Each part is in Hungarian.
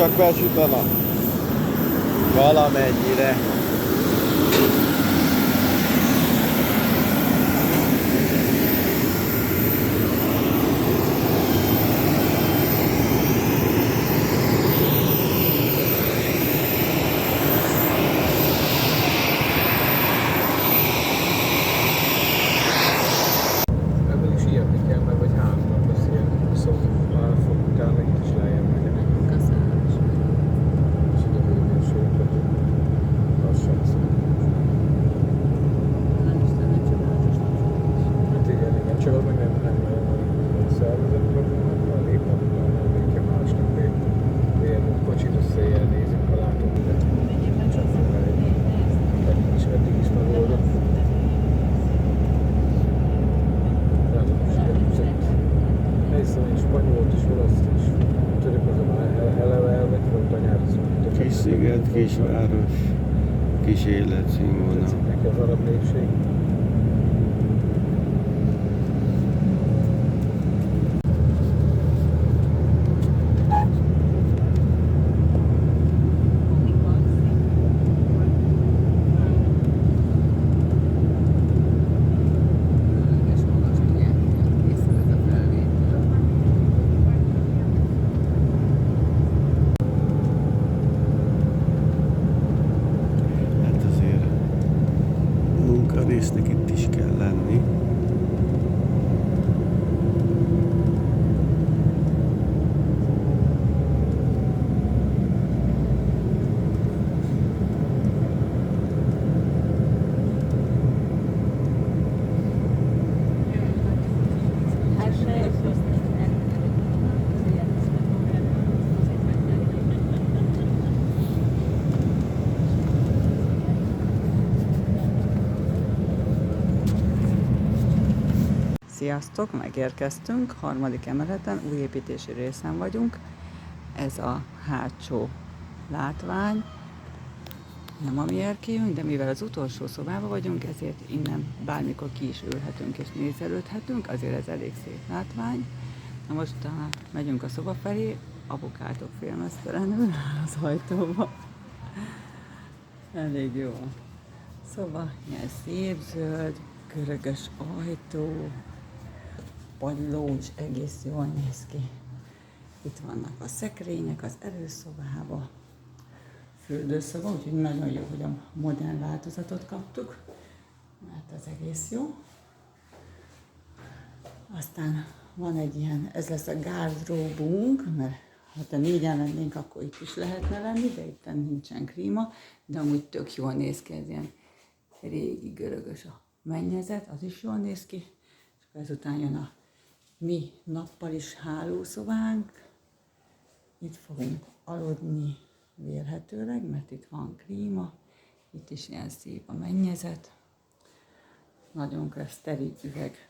csak besütana. Valamennyire. Kis-sziget, kisváros, kis életszínvonal. Neki az arab népség. Résznek itt is kell lenni. Sziasztok! Megérkeztünk, harmadik emeleten, új építési részen vagyunk. Ez a hátsó látvány, nem a mi erkélyünk, de mivel az utolsó szobában vagyunk, ezért innen bármikor ki is ülhetünk és nézelődhetünk, azért ez elég szép látvány. Na most megyünk a szoba felé, apukátok félmeztelenül az ajtóba. Elég jó a szoba, ilyen szép zöld, görögös ajtó, padlós, egész jól néz ki. Itt vannak a szekrények az előszobába, fürdőszoba, úgyhogy nagyon jó, hogy a modern változatot kaptuk, mert az egész jó. Aztán van egy ilyen, ez lesz a gardróbunk, mert ha négyen lennénk, akkor itt is lehetne lenni, de itt nincsen klíma, de amúgy tök jól néz ki, ez ilyen régi görögös a mennyezet, az is jól néz ki, és ezután jön a mi nappal is hálószobánk. Itt fogunk aludni vélhetőleg, mert itt van klíma, itt is ilyen szép a mennyezet. Nagyon szteril üveg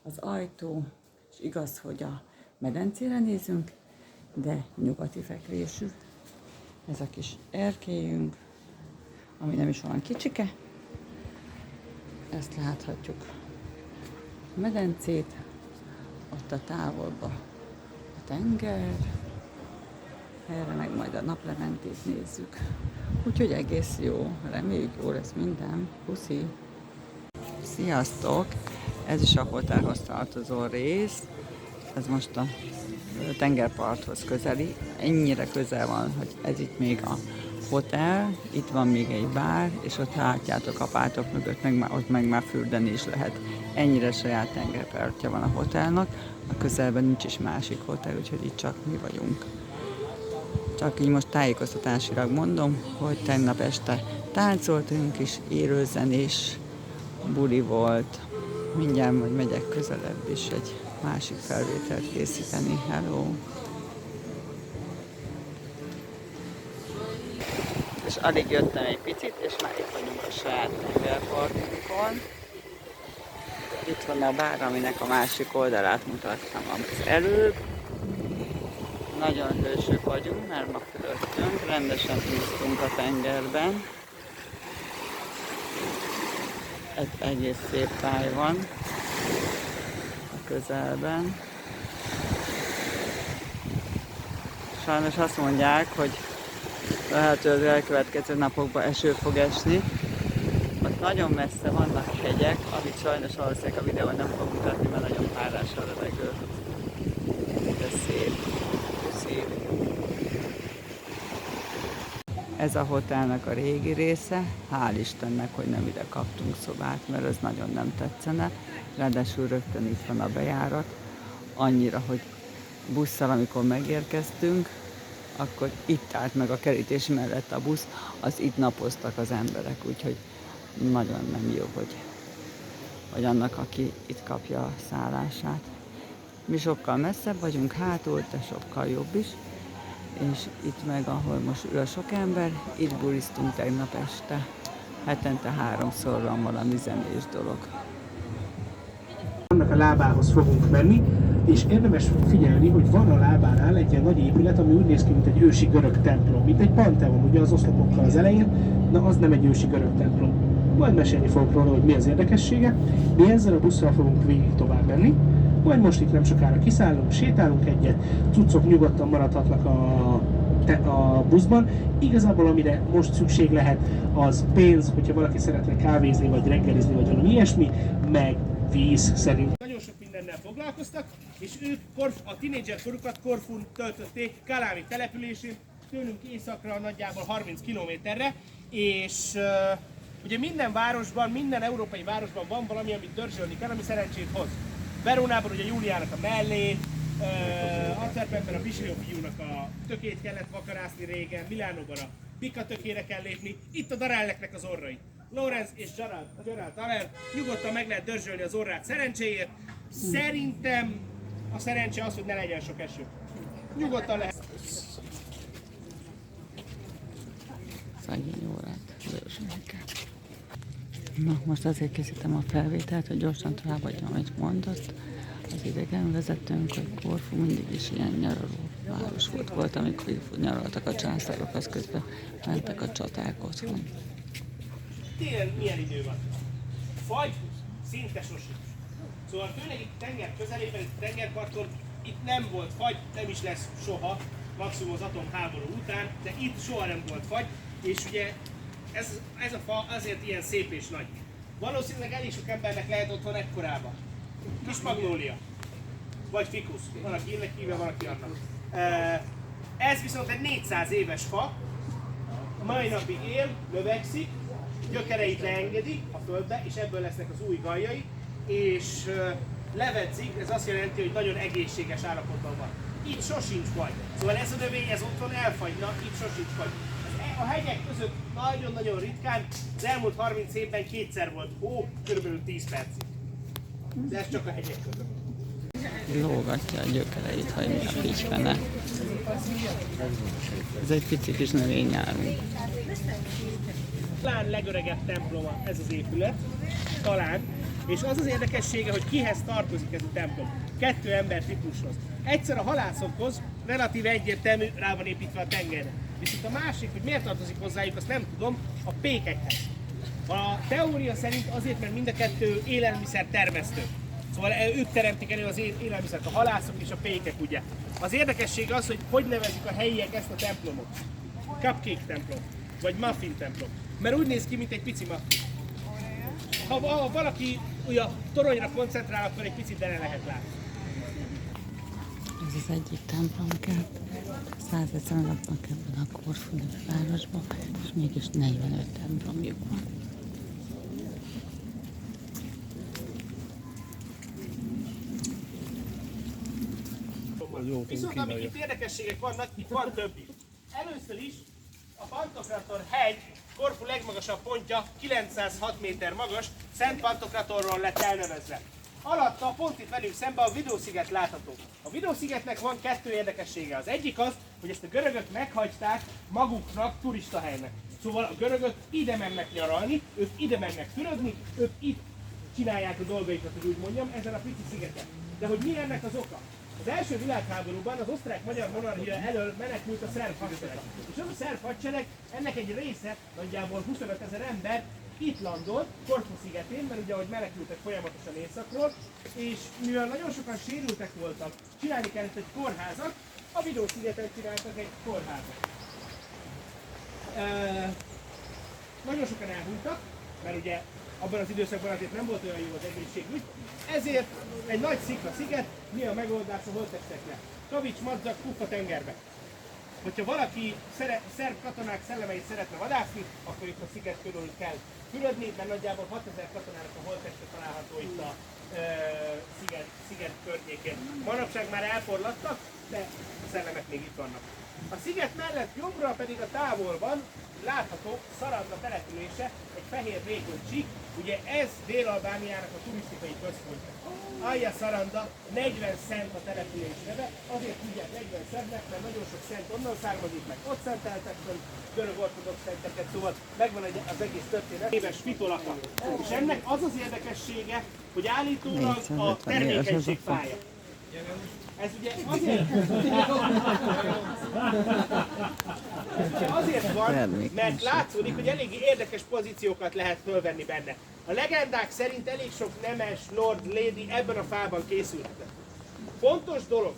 az ajtó, és igaz, hogy a medencére nézünk, de nyugati fekvésű. Ez a kis erkélyünk, ami nem is olyan kicsike. Ezt láthatjuk a medencét, ott a távolba a tenger, erre meg majd a naplementét nézzük. Úgyhogy egész jó, reméljük jó lesz minden. Puszi! Sziasztok! Ez is a hotelhoz tartozó rész. Ez most a tengerparthoz közeli. Ennyire közel van, hogy ez itt még a hotel, itt van még egy bár, és ott látjátok a pátok mögött, ott meg már fürdeni is lehet. Ennyire saját tengerpartja van a hotelnak, a közelben nincs is másik hotel, úgyhogy itt csak mi vagyunk. Csak így most tájékoztatásilag mondom, hogy tegnap este táncoltunk is, élőzenés buli volt. Mindjárt majd megyek közelebb is egy másik felvételt készíteni. Hello! És alig jöttem egy picit, és már itt vagyunk a saját tengerpartunkon. Itt van a bár, aminek a másik oldalát mutattam az előbb. Nagyon hősök vagyunk, mert ma fölöttünk, rendesen úsztunk a tengerben. Egy egész szép táj van a közelben. Sajnos azt mondják, hogy lehet, hogy az elkövetkező napokban eső fog esni. Ott nagyon messze vannak hegyek, amit sajnos valószínűleg a videón nem fog mutatni, mert nagyon párás a levegő. De szép, szép. Ez a hotelnek a régi része. Hál' Istennek, hogy nem ide kaptunk szobát, mert ez nagyon nem tetszene. Ráadásul rögtön itt van a bejárat. Annyira, hogy busszal, amikor megérkeztünk, akkor itt állt meg a kerítés mellett a busz, az itt napoztak az emberek, úgyhogy nagyon nem jó, hogy annak, aki itt kapja a szállását. Mi sokkal messzebb vagyunk hátul, de sokkal jobb is, és itt meg, ahol most ül a sok ember, itt bulisztunk tegnap este. Hetente 3-szor van valami zenés dolog. Annak a lábához fogunk menni, és érdemes figyelni, hogy van a lábánál egy ilyen nagy épület, ami úgy néz ki, mint egy ősi görög templom, mint egy panteon, ugye az oszlopokkal az elején, na az nem egy ősi görög templom. Majd mesélni fogok róla, hogy mi az érdekessége. Mi ezzel a busszal fogunk végig tovább menni, majd most itt nem sokára kiszállunk, sétálunk egyet, cuccok nyugodtan maradhatnak a buszban. Igazából amire most szükség lehet, az pénz, hogyha valaki szeretne kávézni, vagy reggelizni, vagy valami ilyesmi, meg víz szerint. Nagyon sok mindennel foglalkoztak, és ők a tinédzser korukat Korfun töltötték, Kalámi településén, tőlünk északra nagyjából 30 kilométerre, és ugye minden városban, minden európai városban van valami, amit dörzsölni kell, ami szerencsét hoz. Verónában ugye Júliának a mellé, Antwerpenben a Pisilio fiúnak a tökét kellett vakarászni régen, Milánóban a Pika tökére kell lépni, itt a darelleknek az orrai. Lorenz és Gerald Darell, nyugodtan meg lehet dörzsölni az orrát szerencséért. Szerintem a szerencse az, hogy ne legyen sok eső. Nyugodtan lehet. Szegény órát dörzsölni kell. Na, most azért készítem a felvételt, hogy gyorsan továbbadjam, amit mondott az idegenvezetőnk, hogy Korfu mindig is ilyen nyaraló város volt, amikor nyaraltak a császárok, az közben mentek a csaták otthon. Télen milyen idő van? Fagy szinte sosincs. Szóval főleg itt tenger közelében, itt tengerparton, itt nem volt fagy, nem is lesz soha, maximum az atomháború után, de itt soha nem volt fagy, és ugye ez a fa azért ilyen szép és nagy. Valószínűleg elég sok embernek lehet otthon ekkorában. Kis magnólia, vagy fikusz, van aki ennek hívja, van aki annak. Ez viszont egy 400 éves fa, a mai napig él, növekszik, gyökereit leengedi a földbe, és ebből lesznek az új galljai, és levedzik, ez azt jelenti, hogy nagyon egészséges állapotban van. Itt sosincs fagy. Szóval ez a növény, ez otthon elfagyna, itt sosincs fagy. A hegyek között nagyon-nagyon ritkán, az elmúlt 30 évben kétszer volt hó, kb. 10 percig. De ez csak a hegyek között. Lógatja a gyökereit, hagyni a figyfene. Ez egy pici kis növény nálunk. Talán legöregebb temploma ez az épület, talán, és az az érdekessége, hogy kihez tartozik ez a templom. 2 ember típushoz. Egyszer a halászokhoz, relatív egyértelmű, rá van építve a tengerre. Viszont a másik, hogy miért tartozik hozzájuk, azt nem tudom, a pékekhez. A teória szerint azért, mert mind a 2 élelmiszer termesztő. Szóval ők teremtik elő az élelmiszert, a halászok és a pékek, ugye. Az érdekesség az, hogy nevezik a helyiek ezt a templomot. Cupcake templom, vagy muffin templom. Mert úgy néz ki, mint egy pici muffin. Ha valaki ugye, a toronyra koncentrál, akkor egy picit bele lehet látni. Ez az egyik templomkert. 150 laknak ebben a Korfu nevű városban, és mégis 45 templomjuk van. Viszont amik itt érdekességek vannak, itt van több is. Először is a Pantokrator hegy, Korfu legmagasabb pontja, 906 méter magas, Szent Pantokratorról lett elnevezve. Alatta, pont itt velünk szemben a Vidó-sziget látható. A Vidó-szigetnek van 2 érdekessége. Az egyik az, hogy ezt a görögök meghagyták maguknak turistahelynek. Szóval a görögök ide mennek nyaralni, ők ide mennek fürödni, ők itt csinálják a dolgaikat, hogy úgy mondjam, ezen a pici szigeten. De hogy mi ennek az oka? Az első világháborúban az osztrák-magyar monarchia elől menekült a szerb hadsereg. És az a szerb hadsereg, ennek egy része, nagyjából 25 000 ember itt landolt, Korfu szigetén, mert ugye ahogy menekültek folyamatosan északról, és mivel nagyon sokan sérültek voltak, csinálni kellett egy kórházat, A Vidó-szigeten csináltak egy kórházat. Nagyon sokan elhunytak, mert ugye abban az időszakban azért nem volt olyan jó az egészségügy, ezért egy nagy szikla-sziget, mi a megoldás a holttestekre? Kavics, madzag, puffa tengerbe. Hogyha valaki szerb katonák szellemeit szeretne vadászni, akkor itt a sziget körül kell fürödni, mert nagyjából 6000 katonának a holtteste található itt a sziget környékén. Manapság már elforlattak, de a szellemek még itt vannak. A sziget mellett jobbra pedig a távolban látható Szaranda települése, egy fehér vékony csík, ugye ez Dél-Albániának a turisztikai központja. Alja Szaranda, 40 szent a település neve, azért hívják 40 szentnek, mert nagyon sok szent onnan származik, meg ott szenteltek föl görög ortodox szenteket, szóval megvan az egész történet. Éves fitolata. És ennek az az érdekessége, hogy állítólag a termékenység fája. Ez ugye azért van, mert látszódik, hogy eléggé érdekes pozíciókat lehet fölvenni benne. A legendák szerint elég sok nemes lord, lady ebben a fában készülhetett. Fontos dolog,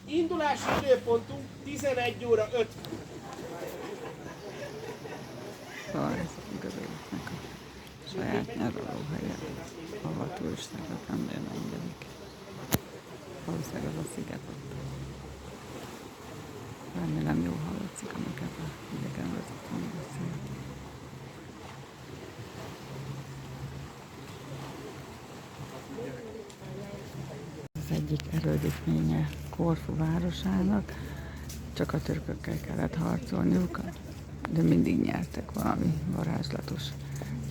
indulási időpontunk 11 óra 5. Szóval ez a görögöknek a saját nyaralóhelye, ahol turistákat nem engedik. Valószínűleg az a sziget ott. Remélem jól hallatszik, amiket a idegenvezetőn beszél. Az egyik erődítménye Korfu városának, csak a törökökkel kellett harcolniuk, de mindig nyertek valami varázslatos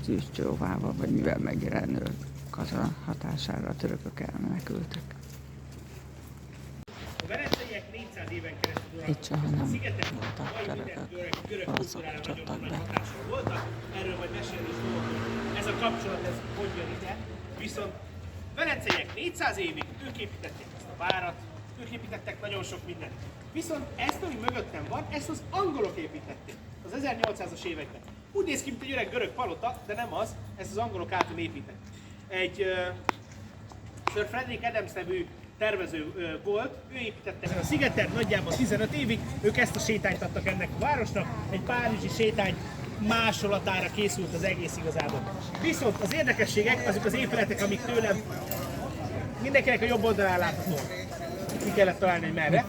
tűzcsóvával, vagy mivel megjelenő katona hatására a törökök elmenekültek. A velenceiek 400 éven keresztül Itt soha nem voltak törökök, oroszok csaptak be. voltak, erről majd mesélni is fogok, hogy ez a kapcsolat, ez hogy jön ide. Viszont velenceiek 400 évig, ők építették ezt a várat, ők építettek nagyon sok mindent. Viszont ezt, ami mögöttem van, ezt az angolok építették az 1800-as években. Úgy néz ki, mint egy öreg görög palota, de nem az, ez az angolok által épített. Egy Sir Frederick Adams nevű tervező volt, ő építette ezen a szigeten nagyjából 15 évig, ők ezt a sétányt adtak ennek a városnak, egy párizsi sétány másolatára készült az egész igazából. Viszont az érdekességek, azok az épületek, amik tőlem mindenkinek a jobb oldalán látható. Ki kellett találni, hogy merre.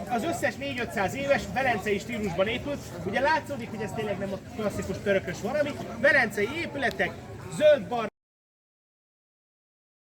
Az összes 400-500 éves velencei stílusban épült, ugye látszódik, hogy ez tényleg nem a klasszikus törökös valami, velencei épületek, zöld-barna